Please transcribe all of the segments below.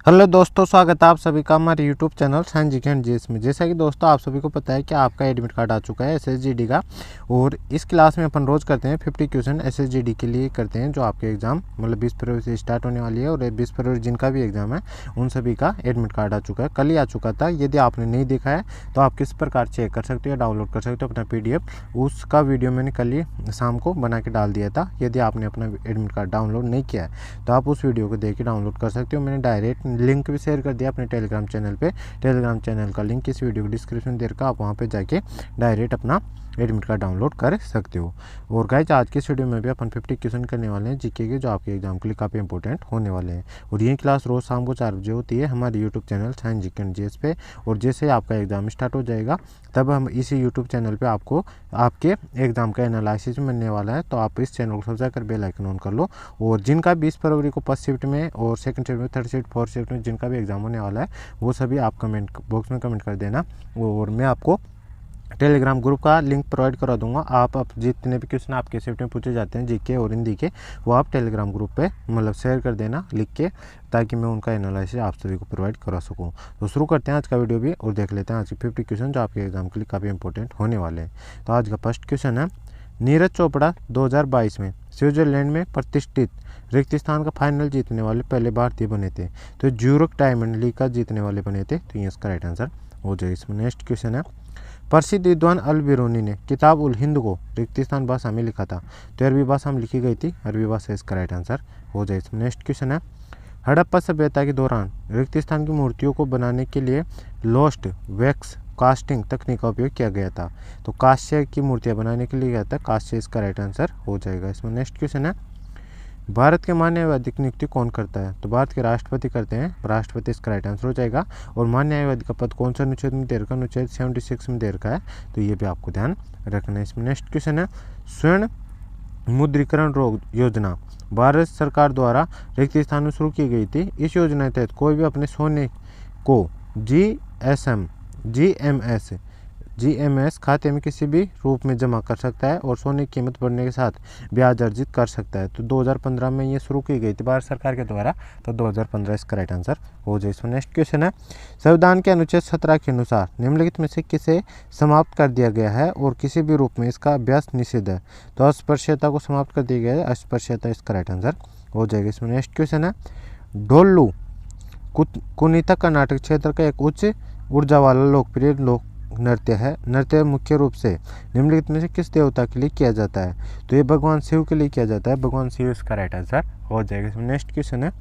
Hello दोस्तों, स्वागत है आप सभी का हमारे YouTube channel science G and GS में। जैसा कि दोस्तों आप सभी को पता है कि आपका एडमिट कार्ड आ चुका है एसएसजीडी का। और इस क्लास में अपन रोज़ करते हैं 50 क्वेश्चन एसएसजीडी के लिए करते हैं, जो आपके एग्जाम मतलब 20 फरवरी से स्टार्ट होने वाली है। और 20 फरवरी जिनका भी एग्जाम है उन सभी का एडमिट कार्ड आ चुका है, कल ही आ चुका था। यदि आपने नहीं देखा है तो आप किस प्रकार चेक कर सकते हो या डाउनलोड कर सकते हो अपना PDF। उसका वीडियो मैंने कल ही शाम को बना के डाल दिया था। यदि आपने अपना एडमिट कार्ड डाउनलोड नहीं किया है तो आप उस वीडियो को देख के डाउनलोड कर सकते हो। मैंने डायरेक्ट लिंक भी शेयर कर दिया अपने टेलीग्राम चैनल पे। टेलीग्राम चैनल का लिंक इस वीडियो को डिस्क्रिप्शन दे रखा, आप वहाँ पे जाके डायरेक्ट अपना एडमिट कार्ड डाउनलोड कर सकते हो। और गाइस आज की इस वीडियो में भी अपन 50 क्वेश्चन करने वाले हैं जीके के, जो आपके एग्जाम के लिए काफ़ी इंपॉर्टेंट होने वाले हैं। और ये क्लास रोज़ शाम को 4 बजे होती है हमारे YouTube channel science GK and GS पे। और जैसे आपका एग्जाम स्टार्ट हो जाएगा तब हम इसी यूट्यूब चैनल पे आपको आपके एग्जाम का एनालिसिस मिलने वाला है। तो आप इस चैनल को सब्सक्राइब कर बेल आइकन ऑन कर लो। और जिनका 20 फरवरी को फर्स्ट शिफ्ट में और सेकंड शिफ्ट में, थर्ड शिफ्ट, फोर्थ शिफ्ट में जिनका भी एग्जाम होने वाला है वो सभी आप कमेंट बॉक्स में कमेंट कर देना। और मैं आपको टेलीग्राम ग्रुप का लिंक प्रोवाइड करा दूंगा। आप जितने भी क्वेश्चन आपके शिफ्ट में पूछे जाते हैं जीके और हिंदी के, वो आप टेलीग्राम ग्रुप पे मतलब शेयर कर देना लिख के, ताकि मैं उनका एनालिसिस आप सभी को प्रोवाइड करा सकूं। तो शुरू करते हैं आज का वीडियो भी और देख लेते हैं आज के 50 क्वेश्चन जो आपके एग्जाम के लिए काफ़ी इंपॉर्टेंट होने वाले हैं। तो आज का फर्स्ट क्वेश्चन है, नीरज चोपड़ा 2022 में स्विट्जरलैंड में प्रतिष्ठित रिक्त स्थान का फाइनल जीतने वाले पहले भारतीय बने थे। तो ज्यूरिख डायमंड लीग का जीतने वाले बने थे। तो ये इसका राइट आंसर हो जाए। इसमें नेक्स्ट क्वेश्चन है, प्रसिद्ध विद्वान अल बिरूनी ने किताब उल हिंद को रिक्तिस्तान भाषा में लिखा था। तो अरबी भाषा में लिखी गई थी, अरबी भाषा इसका राइट आंसर हो जाए। इसमें नेक्स्ट क्वेश्चन है, हड़प्पा सभ्यता के दौरान रिक्तिस्तान की मूर्तियों को बनाने के लिए लोस्ट वैक्स कास्टिंग तकनीक का उपयोग किया गया था। तो कांस्य की मूर्तियां बनाने के लिए गया था, कांस्य इसका राइट आंसर हो जाएगा। इसमें नेक्स्ट क्वेश्चन है, भारत के मान्य न्यायवादी की नियुक्ति कौन करता है। तो भारत के राष्ट्रपति करते हैं, राष्ट्रपति इसका राइट आंसर हो जाएगा। और मान्य न्यायवादी का पद कौन सा अनुच्छेद में दे रखा है, अनुच्छेद 76 में दे रखा है। तो ये भी आपको ध्यान रखना है। इसमें नेक्स्ट क्वेश्चन है, स्वर्ण मुद्रीकरण योजना भारत सरकार द्वारा रिक्त स्थान में शुरू की गई थी। इस योजना के तहत कोई भी अपने सोने को GMS खाते में किसी भी रूप में जमा कर सकता है और सोने की कीमत बढ़ने के साथ ब्याज अर्जित कर सकता है। तो 2015 में ये शुरू की गई थी भारत सरकार के द्वारा। तो 2015 इसका राइट आंसर हो जाए। इसमें नेक्स्ट क्वेश्चन है, संविधान के अनुच्छेद 17 के अनुसार निम्नलिखित में से किसे समाप्त कर दिया गया है और किसी भी रूप में इसका अभ्यास निषिद्ध है। तो अस्पृश्यता को समाप्त कर दिया गया है, अस्पृश्यता इसका राइट आंसर हो जाएगा। इसमें नेक्स्ट क्वेश्चन है, डोल्लू कुनीता कर्नाटक क्षेत्र का एक उच्च ऊर्जा वाला लोकप्रिय लोक नृत्य है। नृत्य मुख्य रूप से निम्नलिखित में से किस देवता के लिए किया जाता है। तो ये भगवान शिव के लिए किया जाता है, भगवान शिव इसका राइट आंसर हो जाएगा। इसमें नेक्स्ट क्वेश्चन है,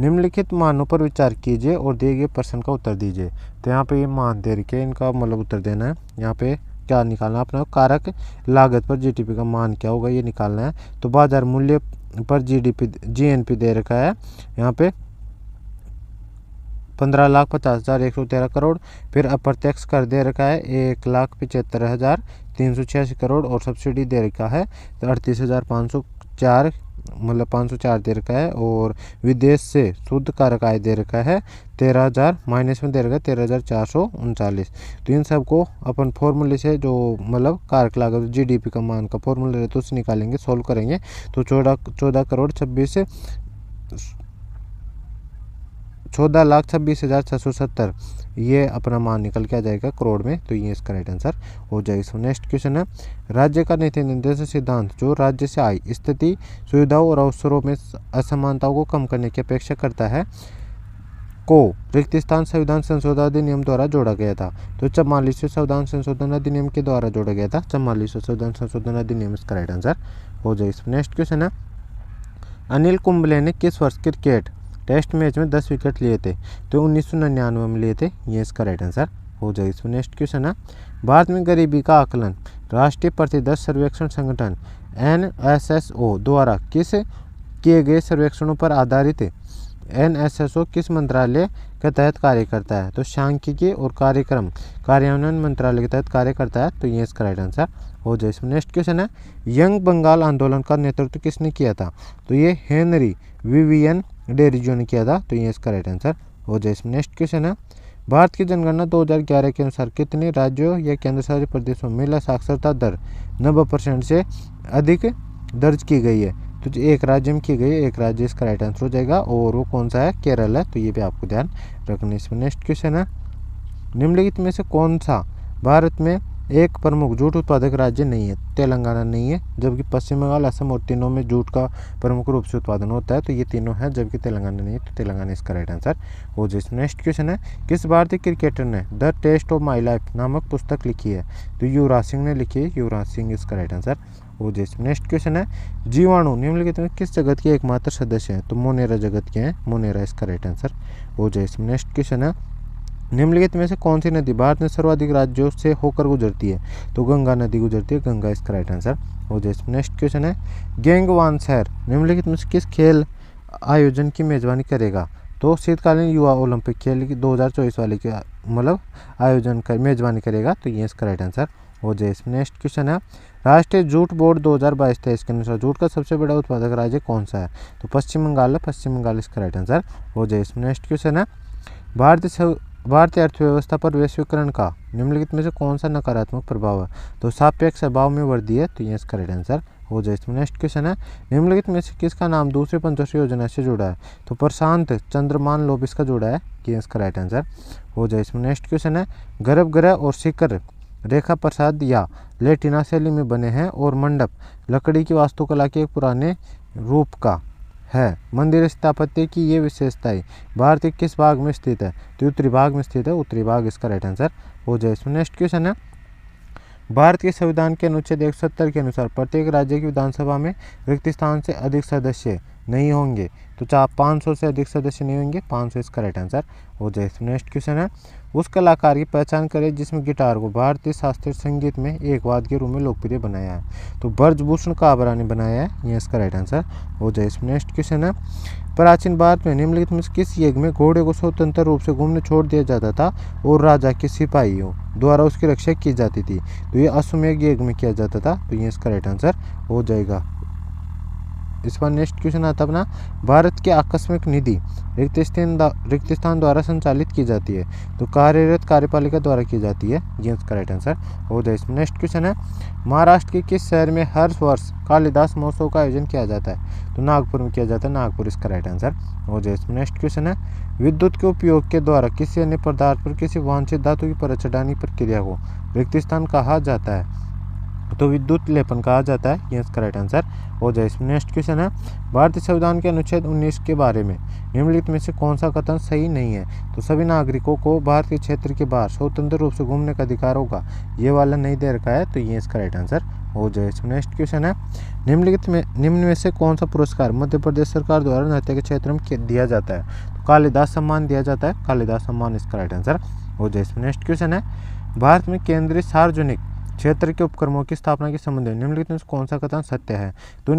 निम्नलिखित मानों पर विचार कीजिए और दिए गए प्रश्न का उत्तर दीजिए। तो यहाँ पे ये मान दे रखे इनका मतलब उत्तर देना है। यहाँ पे क्या निकालना है अपना, कारक लागत पर GDP का मान क्या होगा ये निकालना है। तो बाजार मूल्य पर GNP दे रखा है यहाँ पे 15,50,113 करोड़। फिर अप्रत्यक्ष कर दे रखा है 1,75,386 करोड़। और सब्सिडी दे रखा है 38,504 मतलब 504 दे रखा है। और विदेश से शुद्ध कारक आय दे रखा है 13,000, माइनस में दे रखा है 13,439। तो इन सबको अपन फॉर्मूले से जो मतलब कारक लागत GDP का मान का फॉर्मूला रहता है उससे निकालेंगे, सोल्व करेंगे। तो 14,26,670 ये अपना मान निकल के आ जाएगा करोड़ में। तो ये इसका राइट आंसर हो जाएगा। नेक्स्ट क्वेश्चन है, राज्य का नीति निर्देश सिद्धांत जो राज्य से आई स्थिति, सुविधाओं और अवसरों में असमानताओं को कम करने की अपेक्षा करता है को रिक्त स्थान संविधान संशोधन अधिनियम द्वारा जोड़ा गया था। तो 44वें संविधान संशोधन अधिनियम के द्वारा जोड़ा गया था, 44वें संविधान संशोधन अधिनियम इसका राइट आंसर हो जाएगा। नेक्स्ट क्वेश्चन है, अनिल कुंबले ने किस वर्ष क्रिकेट टेस्ट मैच में 10 विकेट लिए थे। तो 1999 में लिए थे, ये इसका राइट आंसर हो जाएगा। इसमें नेक्स्ट क्वेश्चन है, भारत में गरीबी का आकलन राष्ट्रीय प्रतिदर्श सर्वेक्षण संगठन NSSO द्वारा किस किए गए सर्वेक्षणों पर आधारित है। NSSO किस मंत्रालय के तहत कार्य करता है। तो सांख्यिकी और कार्यक्रम कार्यान्वयन मंत्रालय के तहत कार्य करता है। तो ये इसका राइट आंसर हो जाए। इसमें नेक्स्ट क्वेश्चन है, यंग बंगाल आंदोलन का नेतृत्व किसने किया था। तो ये हेनरी विवियन डेरिजो ने किया था। तो ये इसका राइट आंसर हो जाए। इसमें नेक्स्ट क्वेश्चन है, भारत की जनगणना 2011 के अनुसार कितने राज्यों या केंद्र शासित प्रदेशों में महिला साक्षरता दर 90% से अधिक दर्ज की गई है। तो जो एक राज्य में की गई, एक राज्य इसका राइट आंसर हो जाएगा, और वो कौन सा है, केरल है। तो ये भी आपको ध्यान रखना। इसमें नेक्स्ट क्वेश्चन है, निम्नलिखित में से कौन सा भारत में एक प्रमुख जूट उत्पादक राज्य नहीं है? तेलंगाना नहीं है, जबकि पश्चिम बंगाल, असम और तीनों में जूट का प्रमुख रूप से उत्पादन होता है। तो ये तीनों है, जबकि तेलंगाना नहीं है। तो तेलंगाना इसका राइट आंसर हो जाए। नेक्स्ट क्वेश्चन है, किस भारतीय क्रिकेटर ने the test of my life नामक पुस्तक लिखी है? तो युवराज सिंह ने लिखी है। युवराज सिंह इसका राइट आंसर हो जाए। नेक्स्ट क्वेश्चन है, जीवाणु निम्नलिखित में किस जगत के एकमात्र सदस्य हैं? तो मोनेरा जगत के हैं। मोनेरा इसका राइट आंसर हो जाए। नेक्स्ट क्वेश्चन है, निम्नलिखित में से कौन सी नदी भारत में सर्वाधिक राज्यों से होकर गुजरती है? तो गंगा नदी गुजरती है। गंगा इसका राइट आंसर हो जाए। नेक्स्ट क्वेश्चन है, गैंगवान शहर निम्नलिखित में से किस खेल आयोजन की मेजबानी करेगा? तो शीतकालीन युवा ओलंपिक खेल की 2024 वाले के मतलब आयोजन कर मेजबानी करेगा। तो ये इसका राइट आंसर हो जाए। नेक्स्ट क्वेश्चन है, राष्ट्रीय जूट बोर्ड 2022-23 के अनुसार जूट का सबसे बड़ा उत्पादक राज्य कौन सा है? तो पश्चिम बंगाल है। पश्चिम बंगाल इसका राइट आंसर हो जाए। नेक्स्ट क्वेश्चन है, भारतीय अर्थव्यवस्था पर वैश्वीकरण का निम्नलिखित में से कौन सा नकारात्मक प्रभाव है? तो सापेक्ष स्वभाव में वृद्धि है। तो ये इसका राइट आंसर हो जाए। नेक्स्ट क्वेश्चन है, निम्नलिखित में से किसका नाम दूसरी पंचवर्षीय योजना से जुड़ा है? तो प्रशांत चंद्रमान लोब इसका जुड़ा है। ये इसका राइट आंसर हो जाए। नेक्स्ट क्वेश्चन है, गर्भगृह और शिखर रेखा प्रसाद या लेटिना शैली में बने हैं और मंडप लकड़ी की वास्तुकला के एक पुराने रूप का है। मंदिर स्थापत्य की ये विशेषताएं भारत के किस भाग में स्थित है? तो उत्तरी भाग में स्थित है। उत्तरी भाग इसका राइट आंसर हो जाए। नेक्स्ट क्वेश्चन है, भारत के संविधान के अनुच्छेद 170 के अनुसार प्रत्येक राज्य की विधानसभा में रिक्त स्थान से अधिक सदस्य नहीं होंगे। तो 500 से अधिक सदस्य नहीं होंगे। 500 इसका राइट आंसर हो जाए। नेक्स्ट क्वेश्चन है, उस कलाकार की पहचान करें जिसमें गिटार को भारतीय शास्त्रीय संगीत में एक वाद्य के रूप में लोकप्रिय बनाया है। तो ब्रजभूषण काबरा ने बनाया है। ये इसका राइट आंसर हो जाए। नेक्स्ट क्वेश्चन है, प्राचीन भारत में निम्नलिखित में किस युग में घोड़े को स्वतंत्र रूप से घूमने छोड़ दिया जाता था और राजा के सिपाहियों द्वारा उसकी रक्षा की जाती थी? तो ये अश्वमेध युग में किया जाता था। तो ये इसका राइट आंसर हो जाएगा। इस बार नेक्स्ट क्वेश्चन आता अपना, भारत की आकस्मिक निधि रिक्त स्थान द्वारा संचालित की जाती है। तो कार्यरत कार्यपालिका द्वारा की जाती है। ये इसका राइट आंसर हो जाए। नेक्स्ट क्वेश्चन है, महाराष्ट्र के किस शहर में हर वर्ष कालिदास महोत्सव का आयोजन किया जाता है? तो नागपुर में किया जाता है। नागपुर इसका राइट आंसर हो जाए। नेक्स्ट क्वेश्चन है, विद्युत के उपयोग के द्वारा किसी अन्य पदार्थ पर किसी वांछित धातु की परत चढ़ाने प्रक्रिया को रिक्त स्थान कहा जाता है? तो विद्युत लेपन कहा जाता है। ये इसका राइट आंसर हो जाए। नेक्स्ट क्वेश्चन है, भारतीय संविधान के अनुच्छेद 19 के बारे में निम्नलिखित में से कौन सा कथन सही नहीं है? तो सभी नागरिकों को भारत के क्षेत्र के बाहर स्वतंत्र रूप से घूमने का अधिकार होगा। ये वाला नहीं दे रखा है। तो ये इसका राइट आंसर हो जाए। नेक्स्ट क्वेश्चन है, निम्न में से कौन सा पुरस्कार मध्य प्रदेश सरकार द्वारा नृत्य के क्षेत्र में दिया जाता है? तो कालिदास सम्मान दिया जाता है। कालिदास सम्मान इसका राइट आंसर हो जाए। नेक्स्ट क्वेश्चन है, भारत में केंद्रीय सार्वजनिक क्षेत्र के उपक्रमों की स्थापना के संबंध में निम्नलिखित में कौन सा कथन सत्य है? तो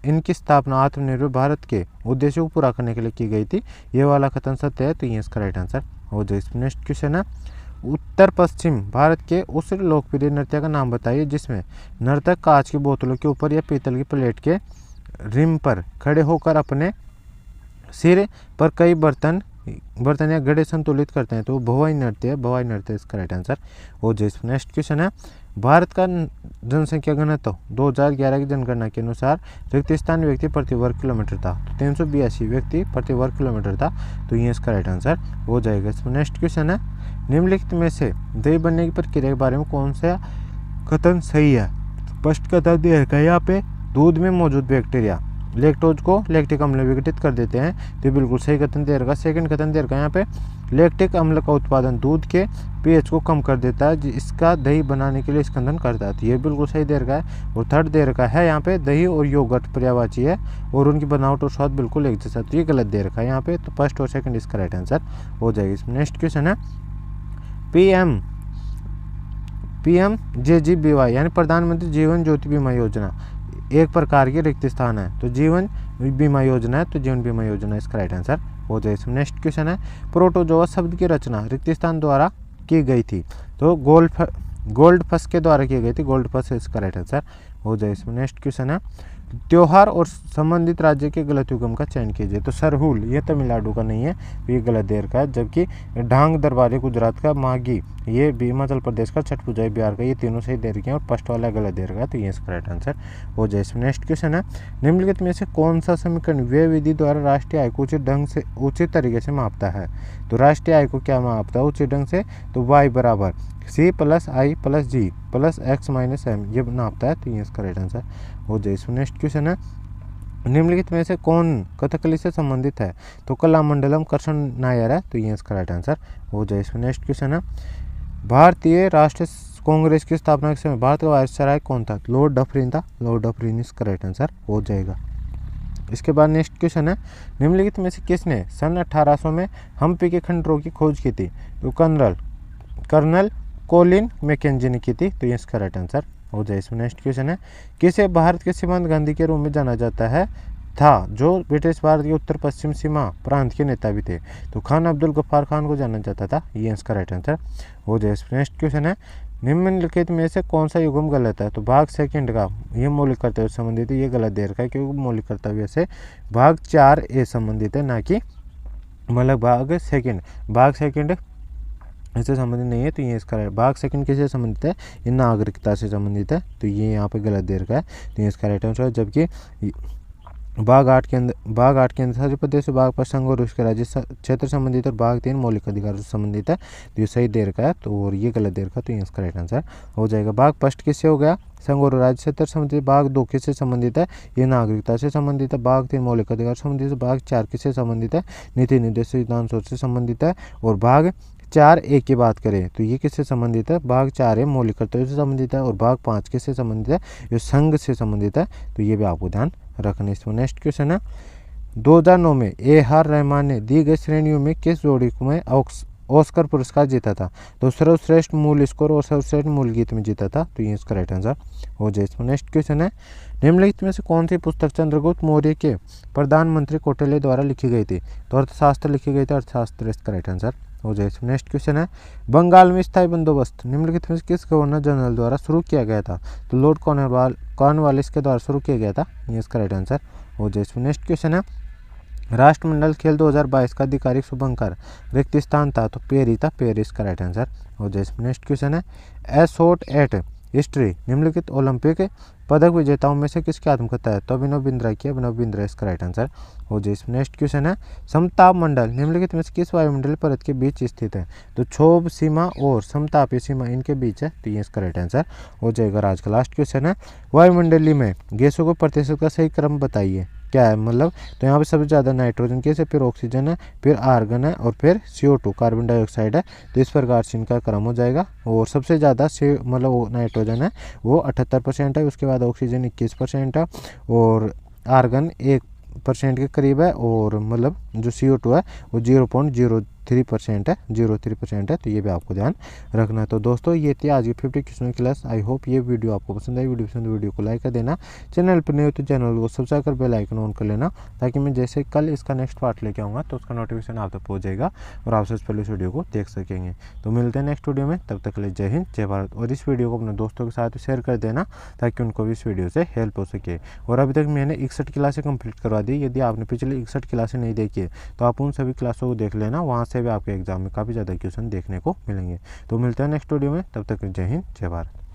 इनकी स्थापना आत्मनिर्भर भारत के उद्देश्यों को पूरा करने के लिए की गई थी। ये वाला कथन सत्य है। तो ये इसका राइट आंसर हो जाए। नेक्स्ट क्वेश्चन है, उत्तर पश्चिम भारत के उस लोकप्रिय नृत्य का नाम बताइए जिसमें नर्तक कांच की बोतलों के ऊपर या पीतल की प्लेट के रिम पर खड़े होकर अपने सिर पर कई बर्तन या घड़े संतुलित करते हैं। तो भवाई नृत्य है। भवाई नृत्य इसका राइट आंसर हो जाए। नेक्स्ट क्वेश्चन है, भारत का जनसंख्या घनत्व 2011 की जनगणना के अनुसार रिक्त स्थान व्यक्ति प्रति वर्ग किलोमीटर था। तो 382 व्यक्ति प्रति वर्ग किलोमीटर था। तो ये इसका राइट आंसर हो जाएगा। नेक्स्ट क्वेश्चन है, निम्नलिखित में से दही बनने की प्रक्रिया के बारे में कौन सा कथन सही है? स्पष्ट कथन दे रखा है यहाँ पे, दूध में मौजूद बैक्टीरिया लैक्टोज को लैक्टिक अम्ल विघटित कर देते हैं। तो बिल्कुल सही कथन दे रखा। सेकंड कथन दे रखा यहाँ पे, लैक्टिक अम्ल का उत्पादन दूध के पीएच को कम कर देता है जिसका दही बनाने के लिए स्कंदन करता है। तो ये बिल्कुल सही दे रखा है। और थर्ड दे रखा है यहाँ पे, दही और योगर्ट पर्यायवाची है और उनकी बनावट और स्वाद बिल्कुल एक जैसा। तो ये गलत दे रखा है यहाँ पे। तो फर्स्ट और सेकंड इसका राइट आंसर हो जाएगी। नेक्स्ट क्वेश्चन है, PMJGBY यानी प्रधानमंत्री जीवन ज्योति बीमा योजना एक प्रकार की रिक्त स्थान है। तो जीवन बीमा योजना है। तो जीवन बीमा योजना इसका राइट आंसर हो जाए। नेक्स्ट क्वेश्चन है, प्रोटोजोआ शब्द की रचना रिक्त स्थान द्वारा की गई थी। तो गोल्ड फस के द्वारा की गई थी। गोल्ड फस इसका राइट आंसर हो जाए। नेक्स्ट क्वेश्चन है, त्योहार और संबंधित राज्य के गलत युग्म का चयन कीजिए। तो सरहुल ये तमिलनाडु का नहीं है, तो ये गलत देर का है। जबकि ढांग दरबारी गुजरात का, मागी ये भी हिमाचल प्रदेश का, छठ पूजा बिहार का, ये तीनों सही देर के हैं और फर्स्ट वाला गलत देर का, तो ये इसका राइट आंसर हो जाए। इसमें नेक्स्ट क्वेश्चन है, निम्नलिखित में से कौन सा समीकरण व्यय विधि द्वारा राष्ट्रीय आय को उचित तरीके से मापता है। तो राष्ट्रीय आय को क्या मापता है उचित ढंग से, तो y बराबर C प्लस आई प्लस जी प्लस एक्स माइनस एम, ये नापता है, तो ये इसका राइट आंसर हो जाए। इसमें नेक्स्ट क्वेश्चन है, निम्नलिखित में से कौन कथकली से संबंधित है। तो कलामंडलम कृष्ण नायर है, तो ये इसका राइट आंसर हो जाए। इसमें नेक्स्ट क्वेश्चन है, भारतीय राष्ट्रीय कांग्रेस की स्थापना के समय भारत का वायसराय कौन था। लॉर्ड डफरिन था, लॉर्ड डफरिन इसका राइट आंसर हो जाएगा। इसके बाद नेक्स्ट क्वेश्चन है, निम्नलिखित में से किसने सन 1800 में हम्पी के खंडरों की खोज की थी। तो कर्नल कोलिन मैकेंजी ने की थी, तो ये इसका राइट आंसर हो जाए। इसमें नेक्स्ट क्वेश्चन है, किसे भारत के सीमांत गांधी के रूप में जाना जाता है था, जो ब्रिटिश भारत के उत्तर पश्चिम सीमा प्रांत के नेता भी थे। तो खान अब्दुल गफ्फार खान को जाना जाता था, ये इसका राइट आंसर हो जाए। नेक्स्ट क्वेश्चन है, निम्नलिखित में से कौन सा युग्म गलत है। तो भाग सेकंड का ये मौलिक कर्तव्य से संबंधित है, ये गलत देर का है, क्योंकि मौलिक कर्तव्य से भाग 4A संबंधित है, ना कि मतलब भाग सेकंड इससे संबंधित नहीं है, तो ये इसका भाग सेकंड किससे संबंधित है, ये नागरिकता से संबंधित है, तो ये यहाँ पे गलत देर का है, तो ये इसका राइट आंसर है। जबकि भाग 8 के अंदर सभी प्रदेश भाग पर संघ और उसके राज्य क्षेत्र संबंधित और भाग 3 मौलिक अधिकार से संबंधित है, तो ये सही देर का है, तो और ये गलत देर का, तो ये इसका राइट आंसर हो जाएगा। भाग फर्स्ट किससे हो गया, संघ और राज्य क्षेत्र संबंधित। भाग 2 किससे संबंधित है, ये नागरिकता से संबंधित है। भाग 3 मौलिक अधिकार संबंधित है। भाग 4 किससे संबंधित है, नीति निर्देश सिद्धांत सोच से संबंधित है। और भाग 4A की बात करें तो ये किससे संबंधित है, भाग 4A मौलिक कर्तव्य से संबंधित है। और भाग 5 किससे संबंधित है, ये संघ से संबंधित है, तो ये भी आपको ध्यान रखना। इसमें नेक्स्ट क्वेश्चन है, 2009 में A.R. रहमान ने दी गई श्रेणियों में किस जोड़ी में ऑस्कर पुरस्कार जीता था। तो सर्वश्रेष्ठ मूल स्कोर और सर्वश्रेष्ठ मूल गीत में जीता था, तो ये इसका राइट आंसर हो जाए। इसमें नेक्स्ट क्वेश्चन है, निम्नलिखित में से कौन सी पुस्तक चंद्रगुप्त मौर्य के प्रधानमंत्री कौटिल्य द्वारा लिखी गई थी। तो अर्थशास्त्र लिखी गई थी, अर्थशास्त्र इसका राइट आंसर हो जाए। नेक्स्ट क्वेश्चन है, बंगाल में स्थायी बंदोबस्त निम्नलिखित में किस गवर्नर जनरल द्वारा शुरू किया गया था। तो लॉर्ड कॉर्नवालिस के द्वारा शुरू किया गया था, ये इसका राइट आंसर हो जाए। नेक्स्ट क्वेश्चन है, राष्ट्रमंडल खेल 2022 का आधिकारिक शुभंकर रिक्त स्थान था। तो पेरी था, पेरी इसका राइट आंसर हो जाए। नेक्स्ट क्वेश्चन है, एसोट एट हिस्ट्री निम्नलिखित ओलंपिक पदक विजेताओं में से किसकी आत्मकथा है। तो अभिनव बिंद्रा की, अभिनव बिंद्रा इसका राइट आंसर हो जाए। नेक्स्ट क्वेश्चन है, समताप मंडल निम्नलिखित में से किस वायुमंडलीय परत के बीच स्थित है। तो क्षोभ सीमा और समतापीय सीमा इनके बीच है, तो ये इसका राइट आंसर हो जाएगा। आज का लास्ट क्वेश्चन है, वायुमंडलीय में गैसों को प्रतिशत का सही क्रम बताइए, क्या है मतलब। तो यहाँ पे सबसे ज़्यादा नाइट्रोजन गैस है, फिर ऑक्सीजन है, फिर आर्गन है और फिर CO2 कार्बन डाइऑक्साइड है। तो इस प्रकार से इनका क्रम हो जाएगा। और सबसे ज़्यादा मतलब वो नाइट्रोजन है वो 78% है, उसके बाद ऑक्सीजन 21% है और आर्गन 1% के करीब है और मतलब जो CO2 है वो 0.03% है, 0.3% है। तो ये भी आपको ध्यान रखना है। तो दोस्तों ये थी आज की 50 क्वेश्चन क्लास। आई होप ये वीडियो आपको पसंद आई। वीडियो को लाइक कर देना, चैनल पर नहीं हो तो चैनल को सब्सक्राइब कर बेल आइकन ऑन कर लेना, ताकि मैं जैसे कल इसका नेक्स्ट पार्ट लेके आऊँगा तो उसका नोटिफिकेशन आप तक पहुँच जाएगा और आप सबसे पहले इस वीडियो को देख सकेंगे। तो मिलते हैं नेक्स्ट वीडियो में, तब तक के लिए जय हिंद जय भारत। और इस वीडियो को अपने दोस्तों के साथ शेयर कर देना, ताकि उनको भी इस वीडियो से हेल्प हो सके। और अभी तक मैंने 61 क्लासें कंप्लीट करवा दी। यदि आपने पिछले 61 क्लासें नहीं देखी है तो आप उन सभी क्लासों को देख लेना, वहाँ से भी आपके एग्जाम में काफ़ी ज़्यादा क्वेश्चन देखने को मिलेंगे। तो मिलते हैं नेक्स्ट वीडियो में, तब तक जय हिंद जय भारत।